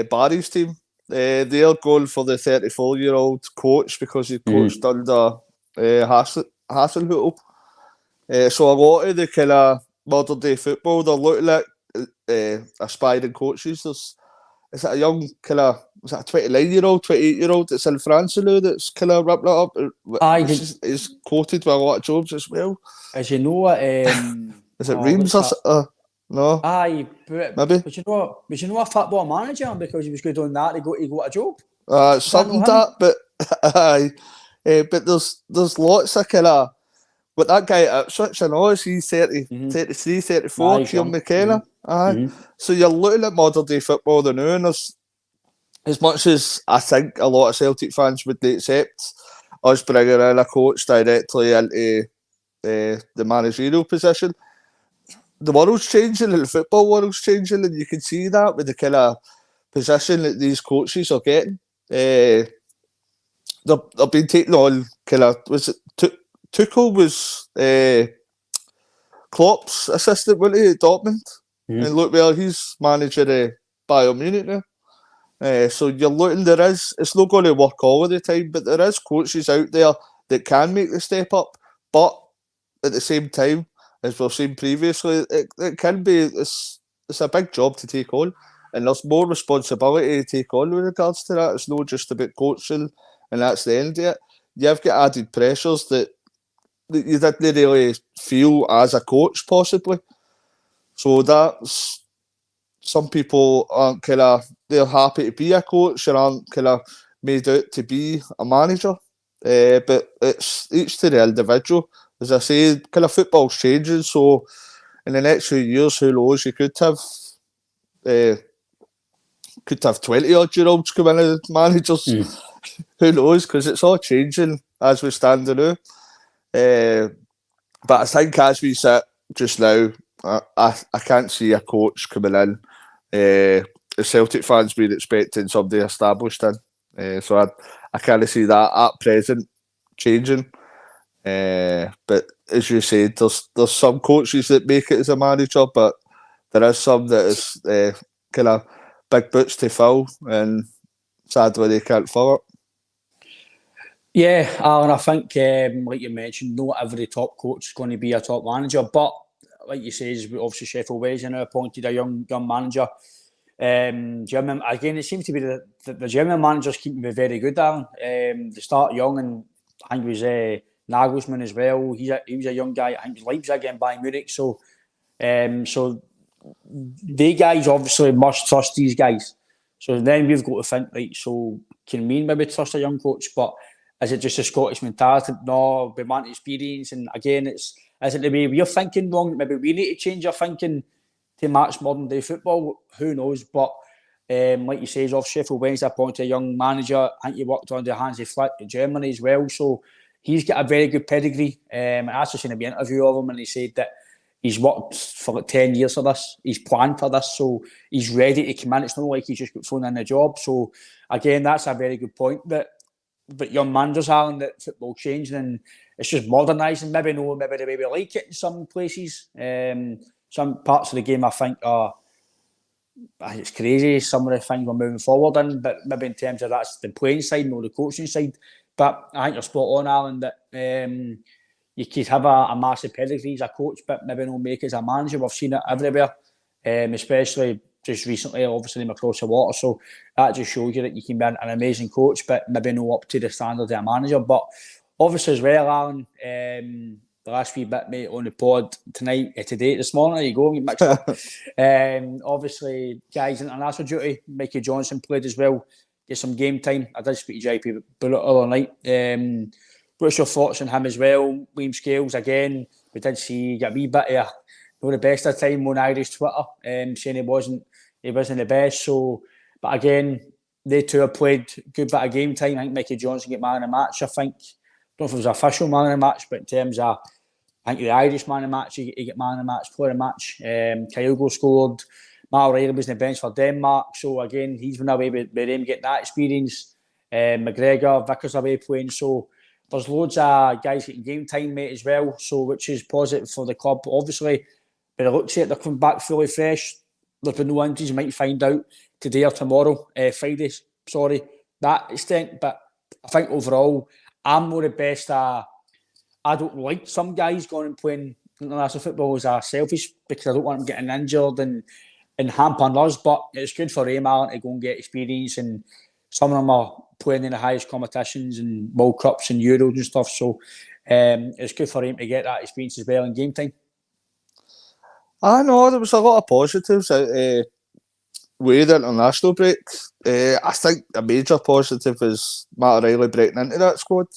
Barry's team. They're going for the 34-year-old coach because he coached under Hasselhüttl. So a lot of the kind of modern day football, they're looking at aspiring coaches. Is it a young kind of, was it a 29-year-old, 28-year-old that's in France now that's kind of wrapped it up? He's quoted with a lot of jobs as well. As you know what... is it Reims or no? Aye, maybe. But you know a football manager, because he was good on that, he got a job. Something that, but aye. But there's lots of kind of, but that guy at Ipswich, I know, he's 30, 33, 34, Kieran McKenna. Aye. So you're looking at modern day football the now, and there's, as much as I think a lot of Celtic fans would accept us bringing in a coach directly into the managerial position, the world's changing and the football world's changing, and you can see that with the kind of position that these coaches are getting. They've been taking on kind of, was it Tuchel was Klopp's assistant, wasn't he, at Dortmund? And look where he's manager of Bayern Munich now. So you're looking, it's not going to work all of the time, but there is coaches out there that can make the step up. But at the same time, as we've seen previously, it can be, it's a big job to take on. And there's more responsibility to take on with regards to that. It's not just about coaching and that's the end of it. You've got added pressures that you didn't really feel as a coach, possibly. So that's, some people aren't kind of, they're happy to be a coach and aren't kind of made out to be a manager. But it's each to the individual. As I say, kind of football's changing, so in the next few years, who knows, you could have 20-odd-year-olds come in as managers. Who knows, because it's all changing as we stand now. But I think as we sit just now, I can't see a coach coming in. The Celtic fans being expecting somebody established in. So I kind of see that at present changing. But as you said, there's some coaches that make it as a manager, but there is some that is kind of big boots to fill, and sadly they can't fill it. Yeah, Alan, I think, like you mentioned, not every top coach is going to be a top manager, but like you say, obviously Sheffield Wednesday now appointed a young manager. German, again, it seems to be the German managers keep me very good, Alan. They start young, and I think it was Nagelsmann as well. He was a young guy. I think it was Leipzig and Bayern Munich. So they guys obviously must trust these guys. So then we've got to think, right, so can we maybe trust a young coach? But is it just a Scottish mentality? No, we want experience. And again, is it the way we're thinking wrong? Maybe we need to change our thinking to match modern day football. Who knows? But like you say, off Sheffield Wednesday appointed a young manager. I think he worked under Hansi Flick in Germany as well. So he's got a very good pedigree. I actually seen an interview of him, and he said that he's worked for like 10 years for this. He's planned for this, so he's ready to come in. It's not like he's just got thrown in the job. So again, that's a very good point. But young managers, Alan, that football changing and it's just modernising. Maybe the way we like it in some places. Some parts of the game, I think, are I think it's crazy some of the things we're moving forward in, but maybe in terms of that's the playing side, not the coaching side. But I think you're spot on, Alan, that you could have a massive pedigree as a coach, but maybe not make it as a manager. We've seen it everywhere, especially just recently, obviously, across the water. So that just shows you that you can be an amazing coach, but maybe not up to the standard of a manager. But obviously, as well, Alan, the last wee bit, mate, on the pod tonight, today, this morning, there you go, get mixed up. Obviously, guys, international duty, Mikey Johnson played as well, get some game time. I did speak to JP Bullet the other night. What's your thoughts on him as well? Liam Scales, again, we did see get a wee bit of not the best of time on Irish Twitter, saying he wasn't the best. So, but again, they two have played good bit of game time. I think Mikey Johnson get man of the match. I think, I don't know if it was official man of the match, but in terms of, I think the Irish man of the match, he get man of the match, player of the match. Kyogo scored. Matt O'Reilly was in the bench for Denmark. So again, he's been away with him getting that experience. McGregor, Vickers away playing. So there's loads of guys getting game time, mate, as well. So which is positive for the club. Obviously, but it looks like they're coming back fully fresh. There's been no injuries. You might find out today or tomorrow, Friday, that extent. But I think overall, I'm more the best. I don't like some guys going and playing international football as selfish because I don't want them getting injured and hampering us. But it's good for him, Alan, to go and get experience. And some of them are playing in the highest competitions and World Cups and Euros and stuff. So it's good for him to get that experience as well in game time. I know there was a lot of positives out with the international break. I think a major positive is Matt O'Reilly breaking into that squad.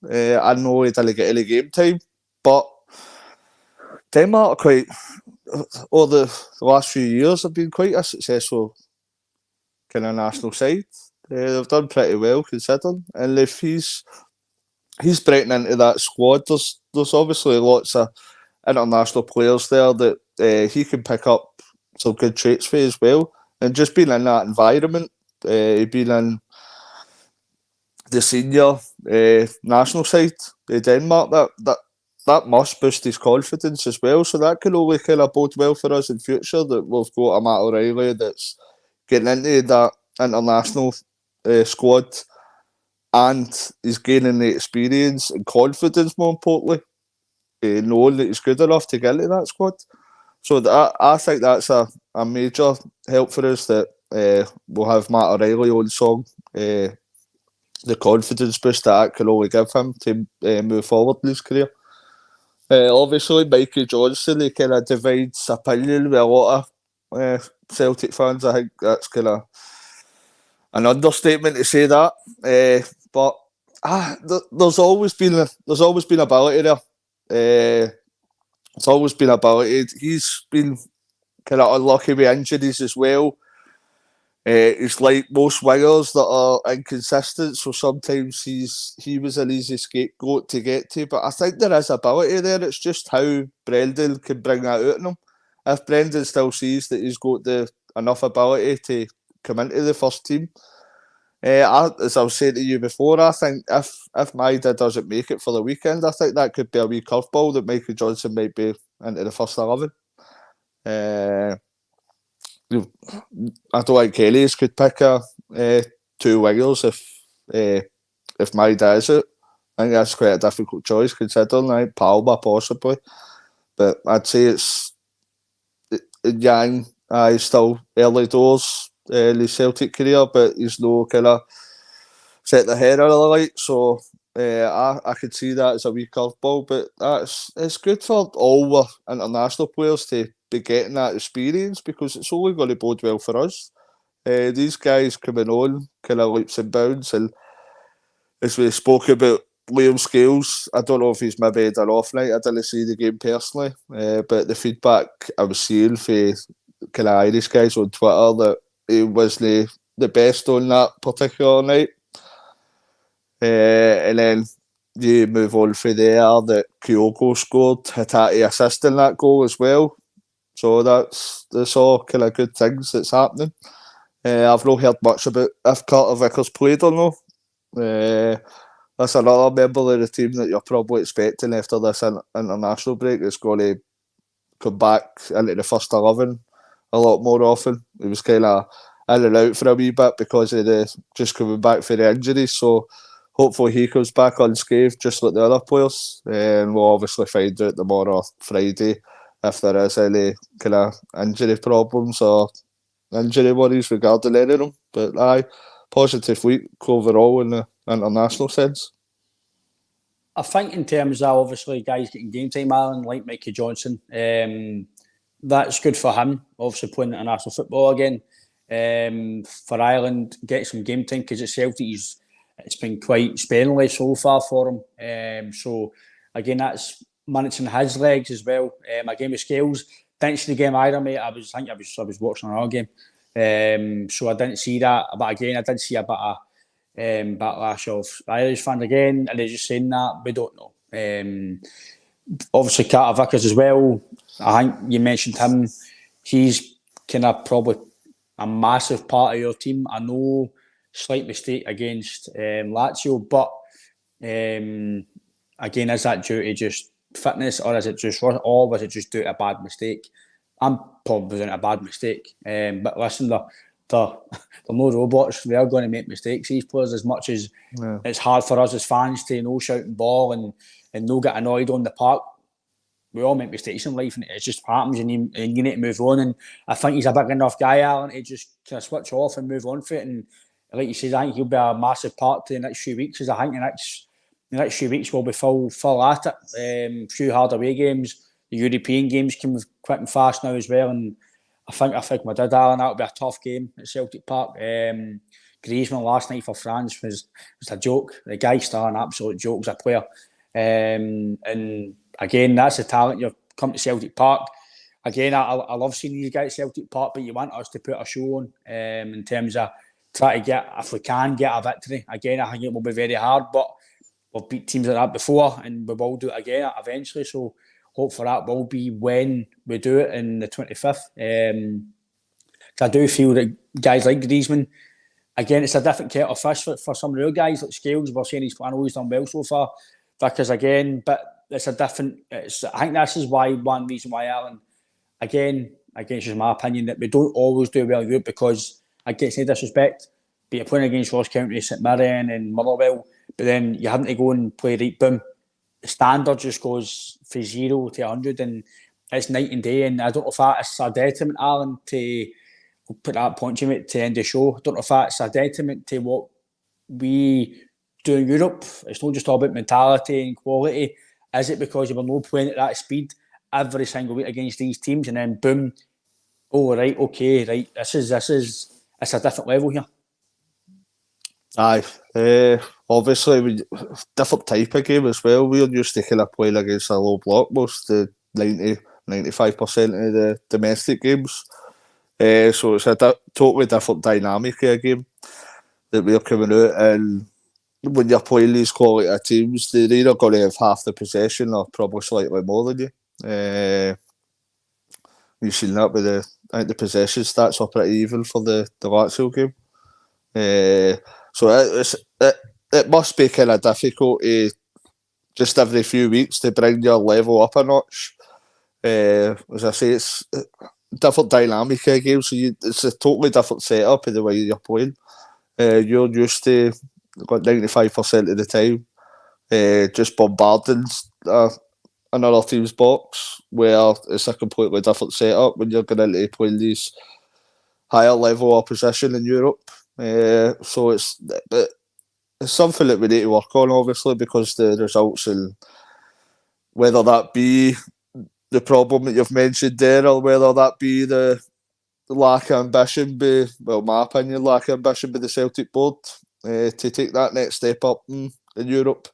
I know he didn't get any game time, but Denmark are quite, over the last few years, have been quite a successful kind of national side. They've done pretty well considering, and if he's breaking into that squad, there's obviously lots of international players there that he can pick up some good traits for as well. And just being in that environment, being in the senior national side of Denmark, that must boost his confidence as well. So that can only kind of bode well for us in future, that we've got a Matt O'Reilly that's getting into that international squad, and he's gaining the experience and confidence, more importantly, knowing that he's good enough to get into that squad. So I think that's a major help for us, that we'll have Matt O'Reilly on song. The confidence boost that can only give him to move forward in his career. Obviously, Mikey Johnson, he kind of divides opinion with a lot of Celtic fans. I think that's kind of an understatement to say that. But there's always been ability there. There's always been ability. He's been kind of unlucky with injuries as well. It's like most wingers that are inconsistent, so sometimes he was an easy scapegoat to get to. But I think there is ability there. It's just how Brendan can bring that out in him. If Brendan still sees that he's got enough ability to come into the first team, as I was saying to you before, I think if Maida doesn't make it for the weekend, I think that could be a wee curveball that Michael Johnson might be into the first 11. I don't think Kelly's could pick two wingers if Maida is it. I think that's quite a difficult choice considering. I think Palmer possibly, but I'd say it's Yang. He's still early doors in his Celtic career, but he's no kind of set the head out of the light. So I could see that as a wee curveball, but it's good for all our international players to be getting that experience, because it's only going to bode well for us. These guys coming on kind of leaps and bounds, and as we spoke about Liam Scales, I don't know if he's maybe had an off night. I didn't see the game personally, but the feedback I was seeing for kind of Irish guys on Twitter that he wasn't the best on that particular night. And then you move on from there, that Kyogo scored, Hatate assisting that goal as well. So that's all kind of good things that's happening. I've not heard much about if Carter Vickers played or no. That's another member of the team that you're probably expecting after this international break is going to come back into the first 11. a lot more often. He was kind of in and out for a wee bit because of the just coming back for the injury. So hopefully he comes back unscathed, just like the other players. And we'll obviously find out tomorrow, Friday, if there is any kind of injury problems or injury worries regarding any of them. But aye, positive week overall in the international sense. I think in terms of obviously guys getting game time, Alan, like Mikey Johnson, that's good for him. Obviously playing international football again. For Ireland, get some game time because at Celtic it's been quite sparingly so far for him. So again, that's managing his legs as well. Again with Scales, didn't see the game either, mate. I was watching another game. So I didn't see that, but again, I did see a bit of backlash of Irish fans again, and they're just saying that we don't know. Obviously, Carter Vickers as well. I think you mentioned him. He's kind of probably a massive part of your team. I know slight mistake against Lazio, but again, is that due to just fitness, or is it just, or was it just due to a bad mistake? I'm probably doing a bad mistake, but listen, they're no robots. We are going to make mistakes, these players, as much as it's hard for us as fans to no shouting ball and no get annoyed on the park. We all make mistakes in life, and it just happens, and you need to move on. And I think he's a big enough guy, Alan, to just kind of switch off and move on for it. And like you said, I think he'll be a massive part to the next few weeks, because I think the next few weeks will be full at it. Few hard away games. The European games come quick and fast now as well. And I think my dad, Alan, that'll be a tough game at Celtic Park. Griezmann last night for France was a joke. The guy's still an absolute joke as a player. And again, that's the talent. You've come to Celtic Park. Again, I love seeing these guys at Celtic Park, but you want us to put a show on in terms of try to get, if we can, get a victory. Again, I think it will be very hard, but we've beat teams like that before, and we will do it again eventually. So hopefully that will be when we do it in the 25th. I do feel that guys like Griezmann, again, it's a different kettle of fish for some real guys like Scales. We're saying I know he's done well so far, because again, but it's a different. I think this is one reason why Alan, again, it's just my opinion that we don't always do well in Europe, because against no disrespect, but you're playing against Ross County, St Mirren, and Motherwell, but then you're having to go and play right boom. The standard just goes from 0 to 100, and it's night and day. And I don't know if that's a detriment, Alan, to put that point to it to end the show. I don't know if that's a detriment to what we do in Europe. It's not just all about mentality and quality. Is it because you were not playing at that speed every single week against these teams, and then boom, oh right, okay, right, it's a different level here. Aye, obviously different type of game as well. We're used to kind of playing against a low block most the 95% of the domestic games. So it's a totally different dynamic of a game that we're coming out, and when you're playing these quality teams, they're either going to have half the possession or probably slightly more than you. You've seen that with I think the possession stats are pretty even for the Lazio game. So it must be kind of difficult to just every few weeks to bring your level up a notch. As I say, it's a different dynamic of a game, so it's a totally different setup of the way you're playing. You're used to 95% of the time just bombarding another team's box, where it's a completely different setup when you're going to play these higher level opposition in Europe. So it's something that we need to work on, obviously, because the results, and whether that be the problem that you've mentioned there, or whether that be the lack of ambition my opinion, lack of ambition by the Celtic board to take that next step up in Europe.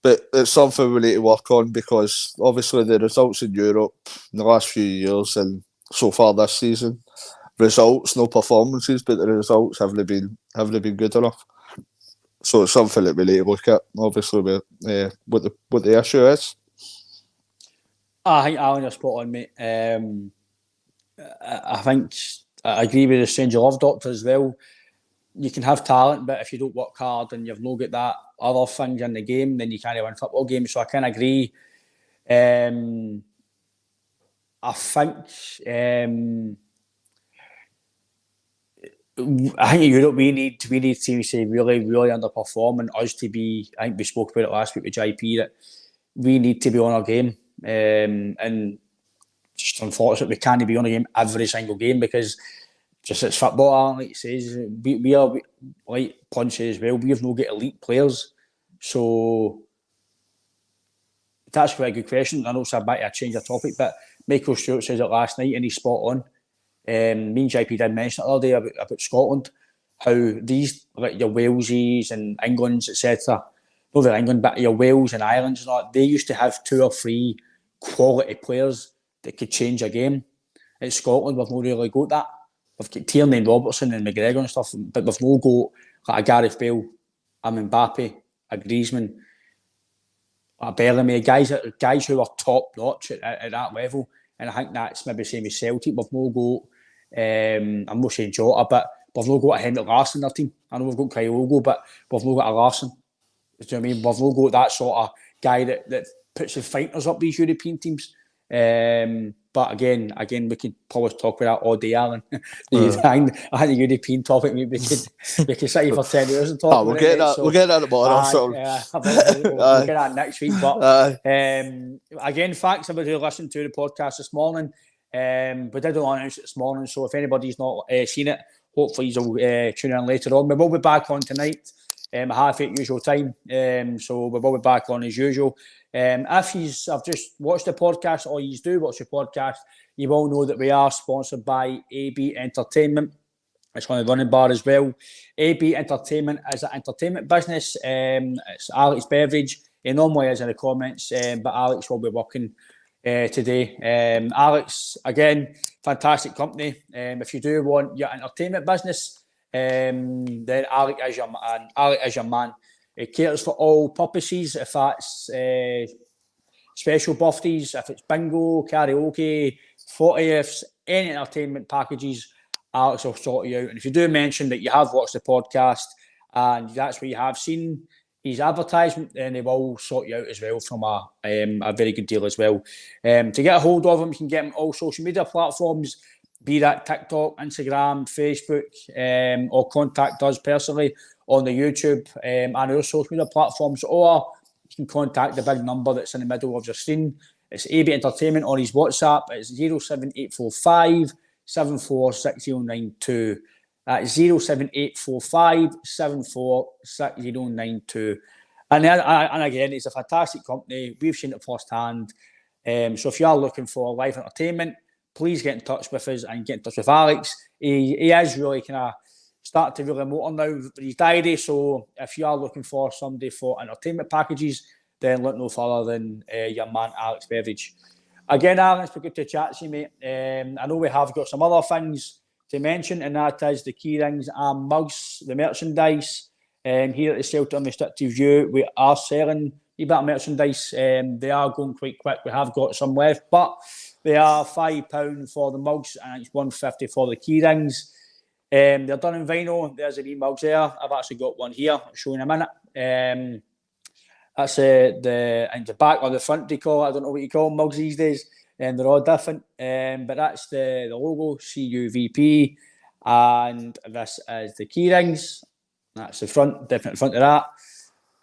But it's something we need to work on, because obviously the results in Europe in the last few years and so far this season, results, no performances, but the results haven't been good enough. So it's something that we need to look at, obviously, with what the issue is. I think Alan, you're spot on, mate. I think I agree with the Stranger Love Doctor as well. You can have talent, but if you don't work hard and you've not got that other things in the game, then you can't win football games. So I kind of agree. I think in Europe we need teams to really underperform, and us to be. I think we spoke about it last week with JP that we need to be on our game, and just unfortunate we can't be on a game every single game because just it's football, like it says, we are like Punchy as well. We have no get elite players, so that's quite a good question. I know it's a bit of a change of topic, but Michael Stewart says it last night and he's spot on. Me and JP did mention it the other day about Scotland, how these like your Walesies and Englands etc. Not really England, but your Wales and Irelands and all that, they used to have 2 or 3 quality players that could change a game. In Scotland, we've not really got that. We've got Tierney and Robertson and McGregor and stuff, but we've not got like a Gareth Bale, a Mbappe, a Griezmann, a Bellamy, guys who are top notch at that level. And I think that's maybe the same as Celtic. We've not got, I'm not saying Jota, but we've not got a Henrik Larsson in their team. I know we've got Kyogo, but we've not got a Larsson. Do you know what I mean? We've not got that sort of guy that puts the fighters up these European teams. But again, we could probably talk about that all day, Alan. I think the European topic, we could sit here for 10 years and talk we'll about get it. That, we'll get that tomorrow. We'll get that next week. But again, thanks everybody who listened to the podcast this morning. We did announce it this morning, so if anybody's not seen it, hopefully you'll tune in later on. We will be back on tonight. 8:30 usual time. So we will be back on as usual. If you have just watched the podcast or you do watch the podcast, you will know that we are sponsored by AB Entertainment. It's on the running bar as well. AB Entertainment is an entertainment business. It's Alex Beveridge. He normally is in the comments, but Alex will be working today. Alex, again, fantastic company. If you do want your entertainment business, then Alec is your man. Alec is your man. It caters for all purposes. If that's special birthdays, if it's bingo, karaoke, 40ths, any entertainment packages, Alex will sort you out. And if you do mention that you have watched the podcast and that's where you have seen his advertisement, then they will sort you out as well from a very good deal as well. To get a hold of him, you can get him on all social media platforms, be that TikTok, Instagram, Facebook, or contact us personally on the YouTube and our social media platforms, or you can contact the big number that's in the middle of your screen. It's AB Entertainment on his WhatsApp. It's 07845 746092. That's 07845 746092. And again, it's a fantastic company. We've seen it firsthand. So if you are looking for live entertainment, please get in touch with us and get in touch with Alex. He is really kind of starting to really motor now with his diary. So if you are looking for somebody for entertainment packages, then look no further than your man, Alex Beveridge. Again, Alan, it's been good to chat to you, mate. I know we have got some other things to mention, and that is the key rings and mugs, the merchandise. Here at the Celtic Unrestricted View, we are selling a bit of merchandise. They are going quite quick. We have got some left, but they are £5 for the mugs and it's £1.50 for the key rings. They're done in vinyl. There's a wee mugs there. I've actually got one here. I'll show you in a minute. That's the back or the front decor. I don't know what you call mugs these days. They're all different. But that's the logo, CUVP. And this is the key rings. That's the front, different front of that.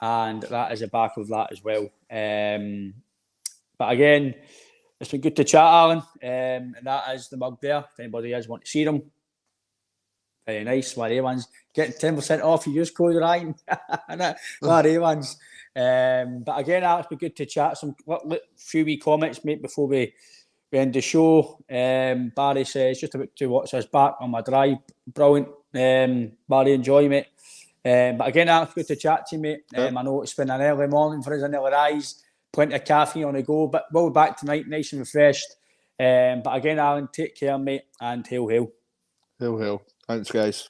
And that is the back of that as well. But again, it's been good to chat, Alan. And that is the mug there. If anybody does want to see them. Very nice. One of the ones. Getting 10% off. You use code Ryan. One of the ones. But again, Alex, it's been good to chat. Some few wee comments, mate, before we end the show. Barry says, just about to watch us back on my drive. Brilliant. Barry, enjoy, mate. But again, Alex, good to chat to you, mate. I know it's been an early morning for us, an early rise. Plenty of caffeine on the go, but we'll be back tonight, nice and refreshed. But again, Alan, take care, mate, and hail, hail. Hail, hail. Thanks, guys.